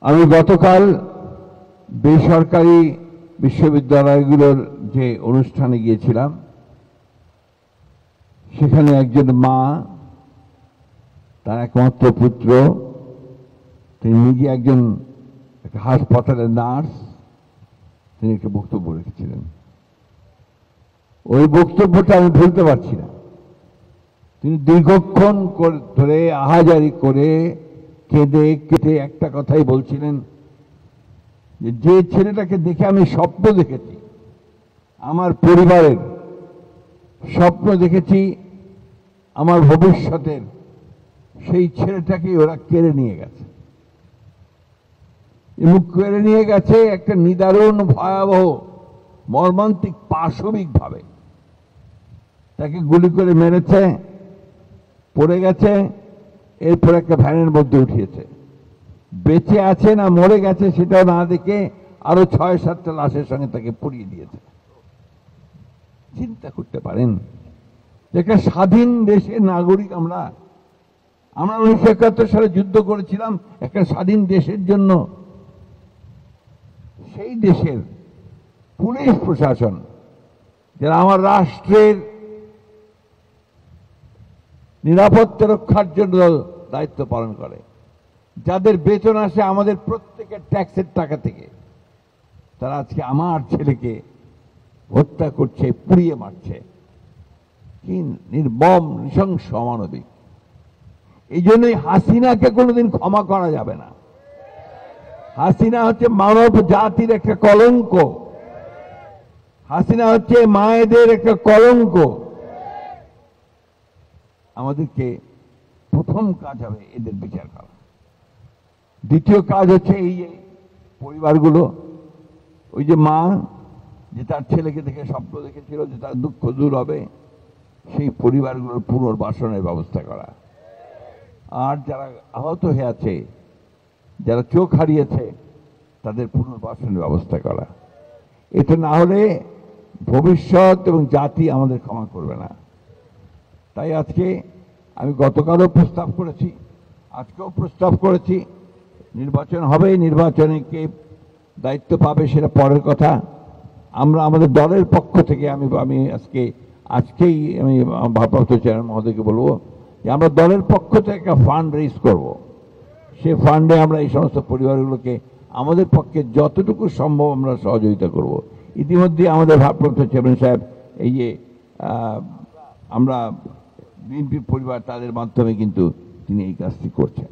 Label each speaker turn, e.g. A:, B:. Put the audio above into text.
A: আমি গতকাল বেসরকারি বিশ্ববিদ্যালয়গুলোর যে অনুষ্ঠানে গিয়েছিলাম, সেখানে একজন মা, তার একমাত্র পুত্র, তিনি নিজে একজন হাসপাতালের নার্স, তিনি একটা বক্তব্য রেখেছিলেন। ওই বক্তব্যটা আমি ভুলতে পারছি না। তিনি দীর্ঘক্ষণ ধরে আহাজারি করে কেঁদে কেটে একটা কথাই বলছিলেন যে ছেলেটাকে দেখে আমি স্বপ্ন দেখেছি, আমার পরিবারের স্বপ্ন দেখেছি, আমার ভবিষ্যতের, সেই ছেলেটাকে ওরা কেড়ে নিয়ে গেছে। এবং কেড়ে নিয়ে গেছে একটা নিদারুণ ভয়াবহ মর্মান্তিক পাশবিকভাবে। তাকে গুলি করে মেরেছে, পড়ে গেছে, এরপর একটা ভ্যানের মধ্যে উঠিয়েছে। বেঁচে আছে না মরে গেছে সেটাও না দেখে আরো ৬-৭টা লাশের সঙ্গে তাকে পুড়িয়ে দিয়েছে। চিন্তা করতে পারেন, একটা স্বাধীন দেশের নাগরিক আমরা 19৭১ সালে যুদ্ধ করেছিলাম একটা স্বাধীন দেশের জন্য। সেই দেশের পুলিশ প্রশাসন, যারা আমার রাষ্ট্রের নিরাপত্তা রক্ষার জন্য দায়িত্ব পালন করে, যাদের বেতন আসে আমাদের প্রত্যেকের ট্যাক্সের টাকা থেকে, তারা আজকে আমার ছেলেকে হত্যা করছে, পুড়িয়ে মারছে। কি নির্মম, নৃশংস, অমানবিক। এই জন্যই হাসিনাকে কোনোদিন ক্ষমা করা যাবে না। হাসিনা হচ্ছে মানব জাতির একটা কলঙ্ক। হাসিনা হচ্ছে মায়েদের একটা কলঙ্ক। আমাদেরকে প্রথম কাজ হবে এদের বিচার করা। দ্বিতীয় কাজ হচ্ছে এই যে পরিবারগুলো, ওই যে মা যে তার ছেলেকে দেখে স্বপ্ন দেখেছিল যে তার দুঃখ দূর হবে, সেই পরিবারগুলোর পুনর্বাসনের ব্যবস্থা করা। আর যারা আহত হয়ে আছে, যারা চোখ হারিয়েছে, তাদের পুনর্বাসনের ব্যবস্থা করা। এটা না হলে ভবিষ্যৎ এবং জাতি আমাদের ক্ষমা করবে না। তাই আজকে আমি গতকালও প্রস্তাব করেছি, আজকেও প্রস্তাব করেছি, নির্বাচন হবে, নির্বাচনে কে দায়িত্ব পাবে সেটা পরের কথা। আমরা আমাদের দলের পক্ষ থেকে আমি আজকেই আমি ভারপ্রাপ্ত চেয়ারম্যান মহোদয়কে বলবো যে আমরা দলের পক্ষ থেকে একটা ফান্ড রেজ করব। সে ফান্ডে আমরা এই সমস্ত পরিবারগুলোকে আমাদের পক্ষে যতটুকু সম্ভব আমরা সহযোগিতা করব। ইতিমধ্যে আমাদের ভারপ্রাপ্ত চেয়ারম্যান সাহেব এই যে আমরা বিএনপি পরিবার, তাদের মাধ্যমে কিন্তু তিনি এই কাজটি করছেন।